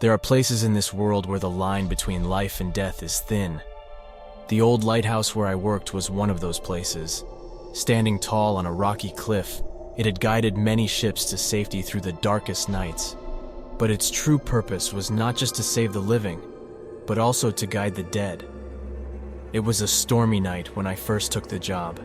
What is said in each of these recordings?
There are places in this world where the line between life and death is thin. The old lighthouse where I worked was one of those places. Standing tall on a rocky cliff, it had guided many ships to safety through the darkest nights. But its true purpose was not just to save the living, but also to guide the dead. It was a stormy night when I first took the job.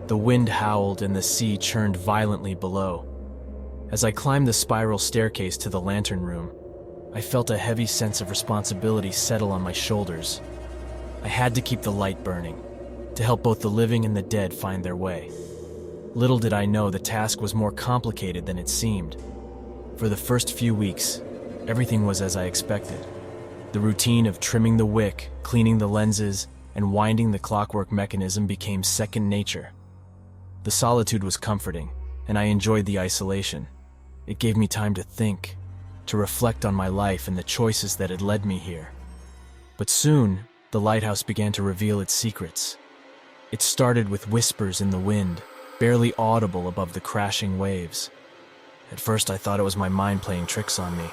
The wind howled and the sea churned violently below. As I climbed the spiral staircase to the lantern room, I felt a heavy sense of responsibility settle on my shoulders. I had to keep the light burning, to help both the living and the dead find their way. Little did I know the task was more complicated than it seemed. For the first few weeks, everything was as I expected. The routine of trimming the wick, cleaning the lenses, and winding the clockwork mechanism became second nature. The solitude was comforting, and I enjoyed the isolation. It gave me time to think, to reflect on my life and the choices that had led me here. But soon, the lighthouse began to reveal its secrets. It started with whispers in the wind, barely audible above the crashing waves. At first I thought it was my mind playing tricks on me,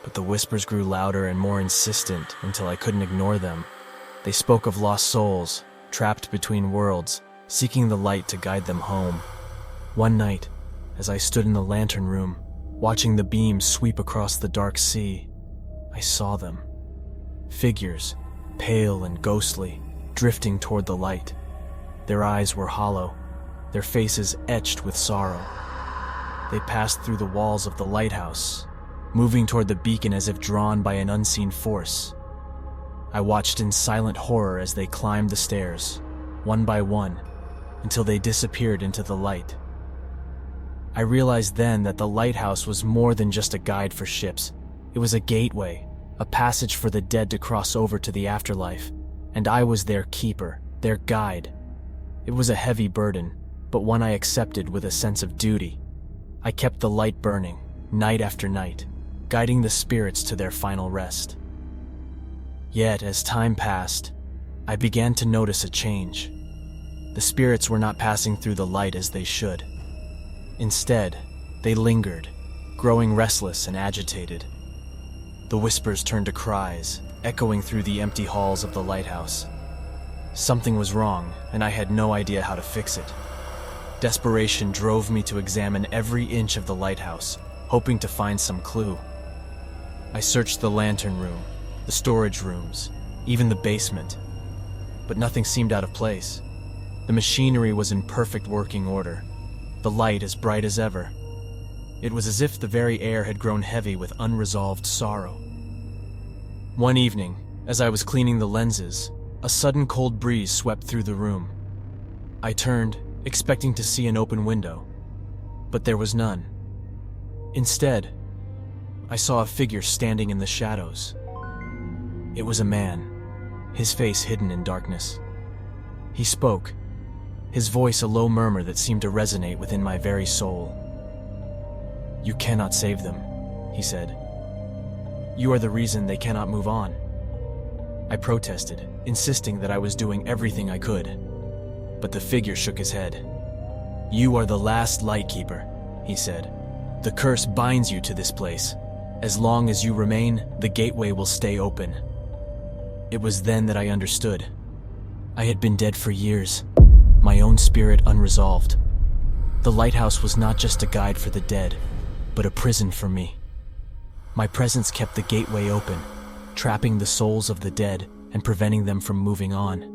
but the whispers grew louder and more insistent until I couldn't ignore them. They spoke of lost souls, trapped between worlds, seeking the light to guide them home. One night, as I stood in the lantern room, watching the beams sweep across the dark sea, I saw them. Figures, pale and ghostly, drifting toward the light. Their eyes were hollow, their faces etched with sorrow. They passed through the walls of the lighthouse, moving toward the beacon as if drawn by an unseen force. I watched in silent horror as they climbed the stairs, one by one, until they disappeared into the light. I realized then that the lighthouse was more than just a guide for ships. It was a gateway, a passage for the dead to cross over to the afterlife, and I was their keeper, their guide. It was a heavy burden, but one I accepted with a sense of duty. I kept the light burning, night after night, guiding the spirits to their final rest. Yet, as time passed, I began to notice a change. The spirits were not passing through the light as they should. Instead, they lingered, growing restless and agitated. The whispers turned to cries, echoing through the empty halls of the lighthouse. Something was wrong, and I had no idea how to fix it. Desperation drove me to examine every inch of the lighthouse, hoping to find some clue. I searched the lantern room, the storage rooms, even the basement, but nothing seemed out of place. The machinery was in perfect working order, the light as bright as ever. It was as if the very air had grown heavy with unresolved sorrow. One evening, as I was cleaning the lenses, a sudden cold breeze swept through the room. I turned, expecting to see an open window, but there was none. Instead, I saw a figure standing in the shadows. It was a man, his face hidden in darkness. He spoke, his voice a low murmur that seemed to resonate within my very soul. "You cannot save them," he said. "You are the reason they cannot move on." I protested, insisting that I was doing everything I could. But the figure shook his head. "You are the last lightkeeper," he said. "The curse binds you to this place. As long as you remain, the gateway will stay open." It was then that I understood. I had been dead for years, my own spirit unresolved. The lighthouse was not just a guide for the dead, but a prison for me. My presence kept the gateway open, trapping the souls of the dead and preventing them from moving on.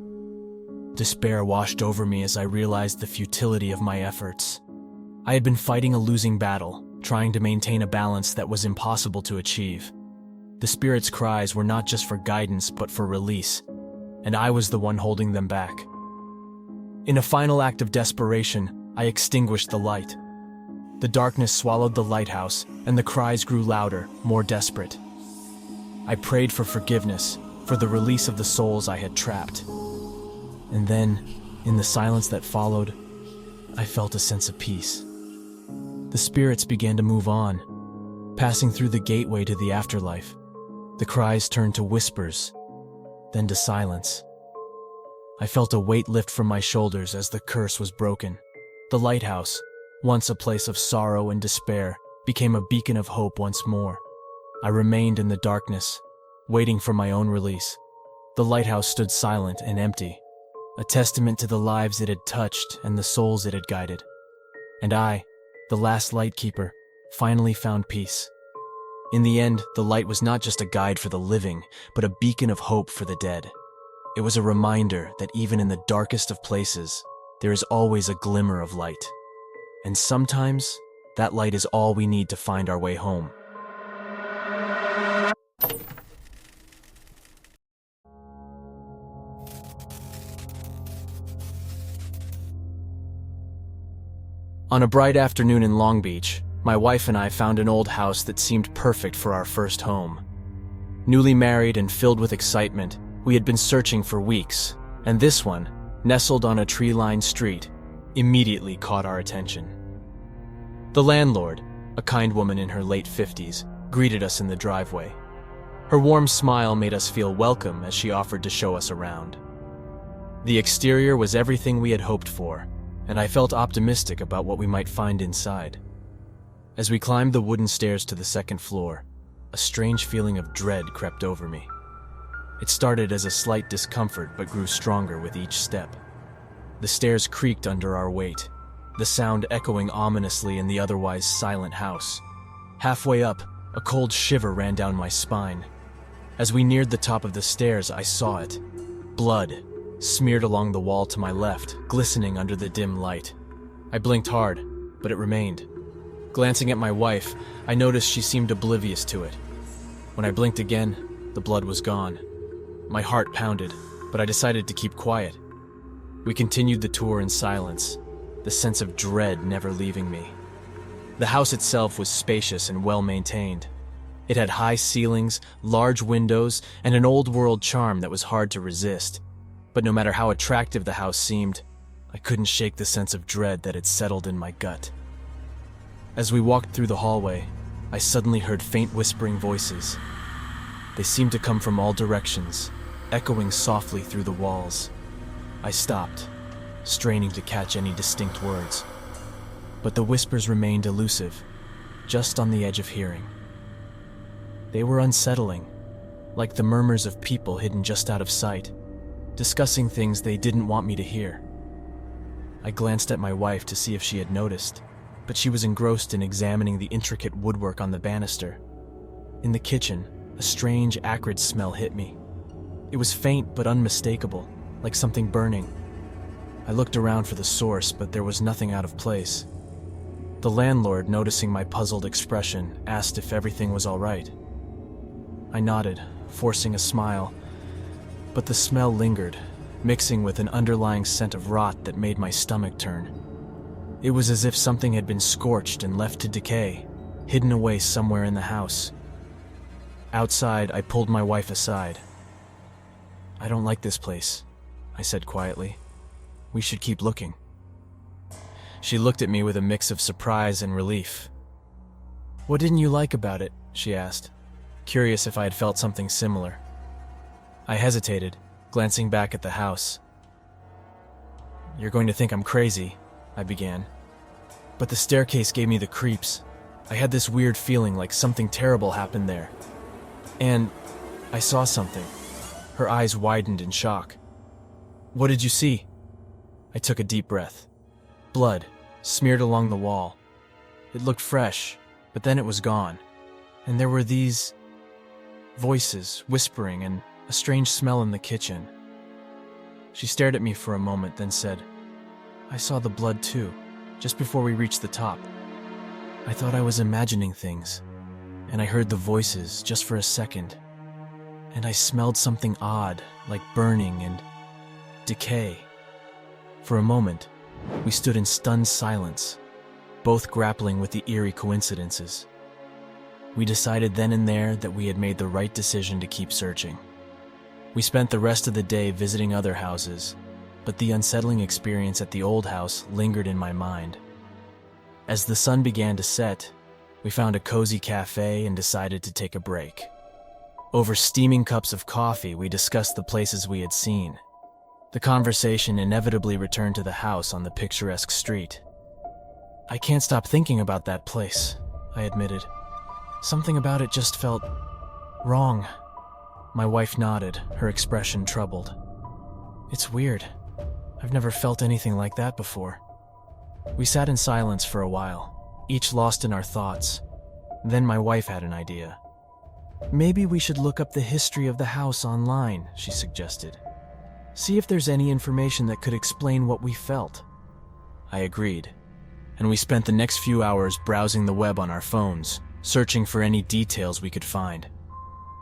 Despair washed over me as I realized the futility of my efforts. I had been fighting a losing battle, trying to maintain a balance that was impossible to achieve. The spirits' cries were not just for guidance but for release, and I was the one holding them back. In a final act of desperation, I extinguished the light. The darkness swallowed the lighthouse, and the cries grew louder, more desperate. I prayed for forgiveness, for the release of the souls I had trapped. And then, in the silence that followed, I felt a sense of peace. The spirits began to move on, passing through the gateway to the afterlife. The cries turned to whispers, then to silence. I felt a weight lift from my shoulders as the curse was broken. The lighthouse, once a place of sorrow and despair, became a beacon of hope once more. I remained in the darkness, waiting for my own release. The lighthouse stood silent and empty, a testament to the lives it had touched and the souls it had guided. And I, the last lightkeeper, finally found peace. In the end, the light was not just a guide for the living, but a beacon of hope for the dead. It was a reminder that even in the darkest of places, there is always a glimmer of light. And sometimes, that light is all we need to find our way home. On a bright afternoon in Long Beach, my wife and I found an old house that seemed perfect for our first home. Newly married and filled with excitement, we had been searching for weeks, and this one, nestled on a tree-lined street, immediately caught our attention. The landlord, a kind woman in her late 50s, greeted us in the driveway. Her warm smile made us feel welcome as she offered to show us around. The exterior was everything we had hoped for, and I felt optimistic about what we might find inside. As we climbed the wooden stairs to the second floor, a strange feeling of dread crept over me. It started as a slight discomfort but grew stronger with each step. The stairs creaked under our weight, the sound echoing ominously in the otherwise silent house. Halfway up, a cold shiver ran down my spine. As we neared the top of the stairs, I saw it. Blood, smeared along the wall to my left, glistening under the dim light. I blinked hard, but it remained. Glancing at my wife, I noticed she seemed oblivious to it. When I blinked again, the blood was gone. My heart pounded, but I decided to keep quiet. We continued the tour in silence, the sense of dread never leaving me. The house itself was spacious and well-maintained. It had high ceilings, large windows, and an old-world charm that was hard to resist. But no matter how attractive the house seemed, I couldn't shake the sense of dread that had settled in my gut. As we walked through the hallway, I suddenly heard faint whispering voices. They seemed to come from all directions, echoing softly through the walls. I stopped, straining to catch any distinct words. But the whispers remained elusive, just on the edge of hearing. They were unsettling, like the murmurs of people hidden just out of sight, discussing things they didn't want me to hear. I glanced at my wife to see if she had noticed, but she was engrossed in examining the intricate woodwork on the banister. In the kitchen, a strange, acrid smell hit me. It was faint but unmistakable, like something burning. I looked around for the source, but there was nothing out of place. The landlord, noticing my puzzled expression, asked if everything was all right. I nodded, forcing a smile, but the smell lingered, mixing with an underlying scent of rot that made my stomach turn. It was as if something had been scorched and left to decay, hidden away somewhere in the house. Outside, I pulled my wife aside. "I don't like this place," I said quietly. "We should keep looking." She looked at me with a mix of surprise and relief. "What didn't you like about it?" she asked, curious if I had felt something similar. I hesitated, glancing back at the house. "You're going to think I'm crazy," I began. "But the staircase gave me the creeps. I had this weird feeling like something terrible happened there. And I saw something." Her eyes widened in shock. "What did you see?" I took a deep breath. Blood, smeared along the wall. It looked fresh, but then it was gone. And there were these voices, whispering, and a strange smell in the kitchen. She stared at me for a moment, then said, "I saw the blood too, just before we reached the top. I thought I was imagining things, and I heard the voices just for a second. And I smelled something odd, like burning and decay." For a moment, we stood in stunned silence, both grappling with the eerie coincidences. We decided then and there that we had made the right decision to keep searching. We spent the rest of the day visiting other houses, but the unsettling experience at the old house lingered in my mind. As the sun began to set, we found a cozy cafe and decided to take a break. Over steaming cups of coffee, we discussed the places we had seen. The conversation inevitably returned to the house on the picturesque street. "I can't stop thinking about that place," I admitted. Something about it just felt wrong. My wife nodded, her expression troubled. It's weird. I've never felt anything like that before. We sat in silence for a while, each lost in our thoughts. Then my wife had an idea. Maybe we should look up the history of the house online, she suggested. See if there's any information that could explain what we felt. I agreed, and we spent the next few hours browsing the web on our phones, searching for any details we could find.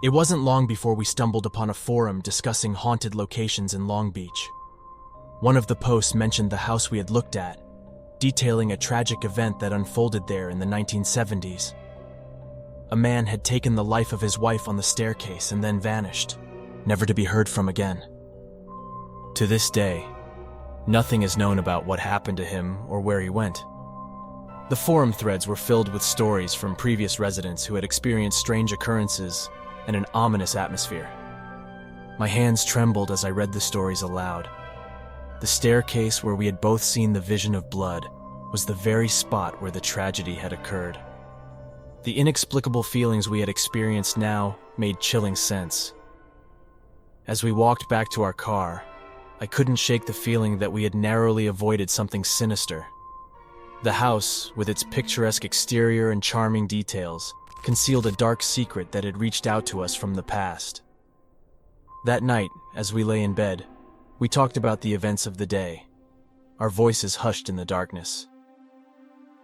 It wasn't long before we stumbled upon a forum discussing haunted locations in Long Beach. One of the posts mentioned the house we had looked at, detailing a tragic event that unfolded there in the 1970s. A man had taken the life of his wife on the staircase and then vanished, never to be heard from again. To this day, nothing is known about what happened to him or where he went. The forum threads were filled with stories from previous residents who had experienced strange occurrences and an ominous atmosphere. My hands trembled as I read the stories aloud. The staircase where we had both seen the vision of blood was the very spot where the tragedy had occurred. The inexplicable feelings we had experienced now made chilling sense. As we walked back to our car, I couldn't shake the feeling that we had narrowly avoided something sinister. The house, with its picturesque exterior and charming details, concealed a dark secret that had reached out to us from the past. That night, as we lay in bed, we talked about the events of the day, our voices hushed in the darkness.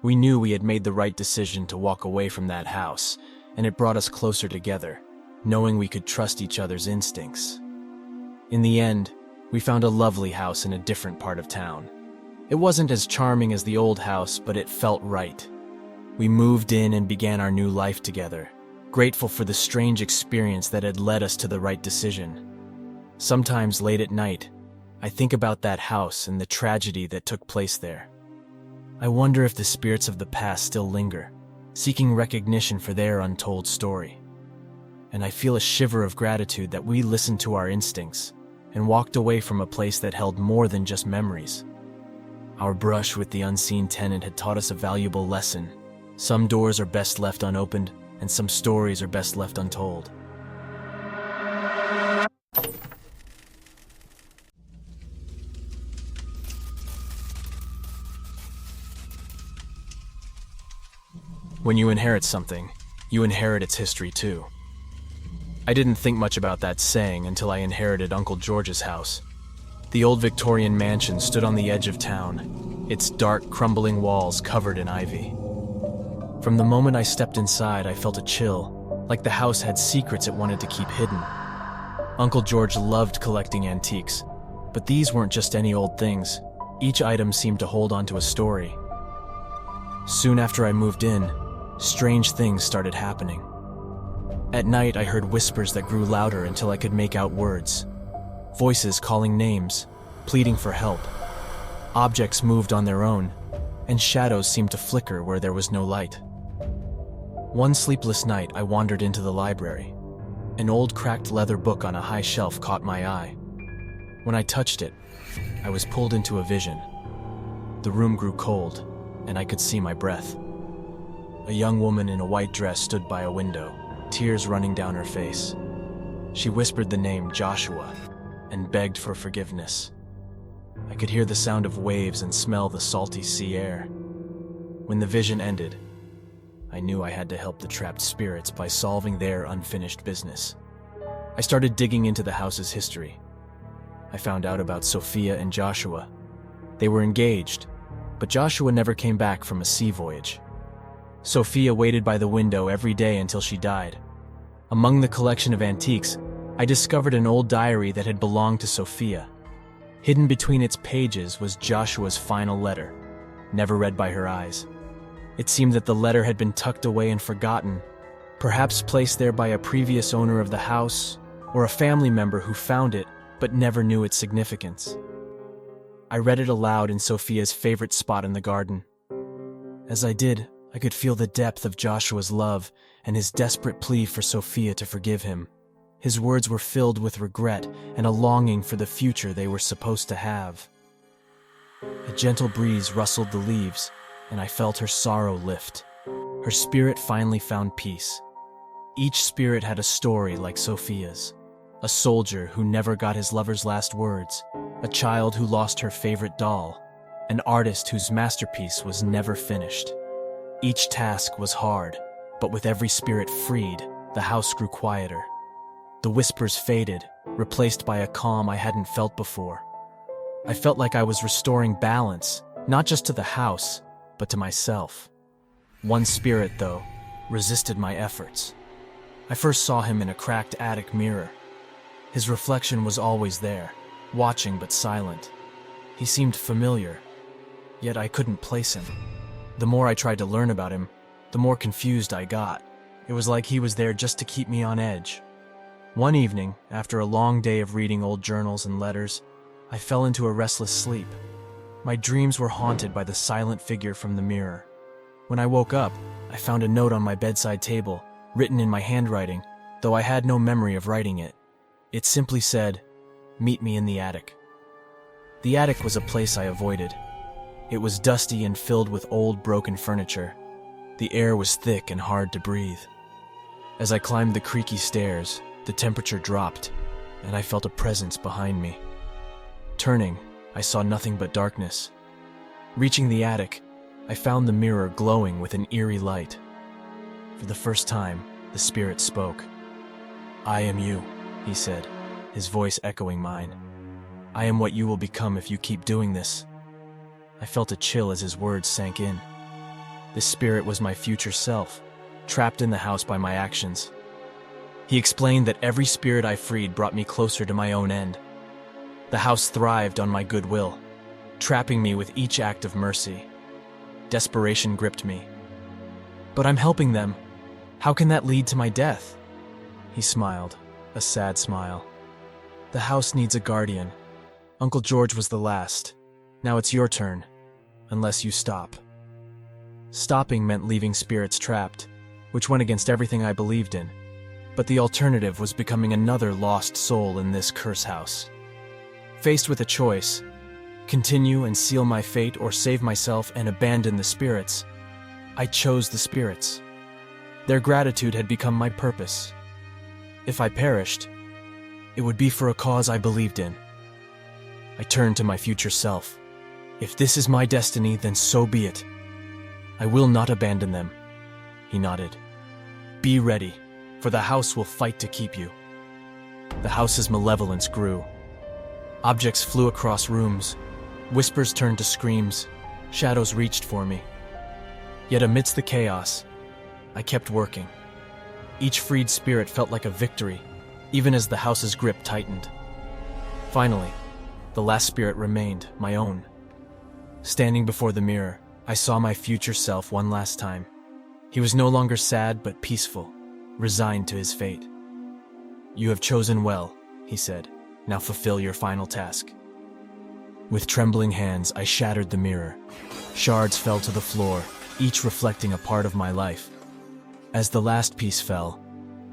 We knew we had made the right decision to walk away from that house, and it brought us closer together, knowing we could trust each other's instincts. In the end, we found a lovely house in a different part of town. It wasn't as charming as the old house, but it felt right. We moved in and began our new life together, grateful for the strange experience that had led us to the right decision. Sometimes late at night, I think about that house and the tragedy that took place there. I wonder if the spirits of the past still linger, seeking recognition for their untold story. And I feel a shiver of gratitude that we listened to our instincts and walked away from a place that held more than just memories. Our brush with the unseen tenant had taught us a valuable lesson. Some doors are best left unopened, and some stories are best left untold. When you inherit something, you inherit its history too. I didn't think much about that saying until I inherited Uncle George's house. The old Victorian mansion stood on the edge of town, its dark, crumbling walls covered in ivy. From the moment I stepped inside, I felt a chill, like the house had secrets it wanted to keep hidden. Uncle George loved collecting antiques, but these weren't just any old things. Each item seemed to hold onto a story. Soon after I moved in, strange things started happening. At night, I heard whispers that grew louder until I could make out words. Voices calling names, pleading for help. Objects moved on their own, and shadows seemed to flicker where there was no light. One sleepless night, I wandered into the library. An old cracked leather book on a high shelf caught my eye. When I touched it, I was pulled into a vision. The room grew cold, and I could see my breath. A young woman in a white dress stood by a window, tears running down her face. She whispered the name Joshua and begged for forgiveness. I could hear the sound of waves and smell the salty sea air. When the vision ended, I knew I had to help the trapped spirits by solving their unfinished business. I started digging into the house's history. I found out about Sophia and Joshua. They were engaged, but Joshua never came back from a sea voyage. Sophia waited by the window every day until she died. Among the collection of antiques, I discovered an old diary that had belonged to Sophia. Hidden between its pages was Joshua's final letter, never read by her eyes. It seemed that the letter had been tucked away and forgotten, perhaps placed there by a previous owner of the house or a family member who found it but never knew its significance. I read it aloud in Sophia's favorite spot in the garden. As I did, I could feel the depth of Joshua's love and his desperate plea for Sophia to forgive him. His words were filled with regret and a longing for the future they were supposed to have. A gentle breeze rustled the leaves, and I felt her sorrow lift. Her spirit finally found peace. Each spirit had a story like Sophia's. A soldier who never got his lover's last words, a child who lost her favorite doll, an artist whose masterpiece was never finished. Each task was hard, but with every spirit freed, the house grew quieter. The whispers faded, replaced by a calm I hadn't felt before. I felt like I was restoring balance, not just to the house, but to myself. One spirit, though, resisted my efforts. I first saw him in a cracked attic mirror. His reflection was always there, watching but silent. He seemed familiar, yet I couldn't place him. The more I tried to learn about him, the more confused I got. It was like he was there just to keep me on edge. One evening, after a long day of reading old journals and letters, I fell into a restless sleep. My dreams were haunted by the silent figure from the mirror. When I woke up, I found a note on my bedside table, written in my handwriting, though I had no memory of writing it. It simply said, "Meet me in the attic." The attic was a place I avoided. It was dusty and filled with old, broken furniture. The air was thick and hard to breathe. As I climbed the creaky stairs, the temperature dropped, and I felt a presence behind me. Turning, I saw nothing but darkness. Reaching the attic, I found the mirror glowing with an eerie light. For the first time, the spirit spoke. "I am you," he said, his voice echoing mine. "I am what you will become if you keep doing this." I felt a chill as his words sank in. This spirit was my future self, trapped in the house by my actions. He explained that every spirit I freed brought me closer to my own end. The house thrived on my goodwill, trapping me with each act of mercy. Desperation gripped me. "But I'm helping them. How can that lead to my death?" He smiled, a sad smile. "The house needs a guardian. Uncle George was the last. Now it's your turn, unless you stop." Stopping meant leaving spirits trapped, which went against everything I believed in. But the alternative was becoming another lost soul in this curse house. Faced with a choice, continue and seal my fate or save myself and abandon the spirits, I chose the spirits. Their gratitude had become my purpose. If I perished, it would be for a cause I believed in. I turned to my future self. "If this is my destiny, then so be it. I will not abandon them." He nodded. "Be ready, for the house will fight to keep you." The house's malevolence grew. Objects flew across rooms. Whispers turned to screams. Shadows reached for me. Yet amidst the chaos, I kept working. Each freed spirit felt like a victory, even as the house's grip tightened. Finally, the last spirit remained, my own. Standing before the mirror, I saw my future self one last time. He was no longer sad but peaceful, resigned to his fate. "You have chosen well," he said. "Now fulfill your final task." With trembling hands, I shattered the mirror. Shards fell to the floor, each reflecting a part of my life. As the last piece fell,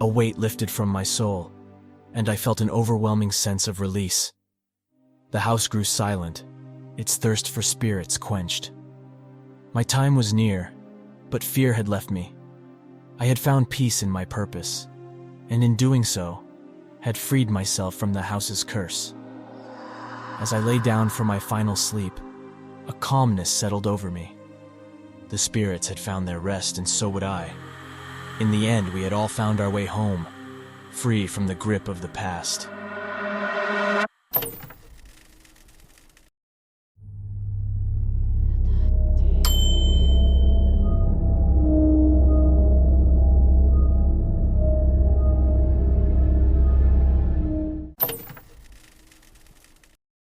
a weight lifted from my soul, and I felt an overwhelming sense of release. The house grew silent, its thirst for spirits quenched. My time was near, but fear had left me. I had found peace in my purpose, and in doing so, had freed myself from the house's curse. As I lay down for my final sleep, a calmness settled over me. The spirits had found their rest, and so would I. In the end, we had all found our way home, free from the grip of the past.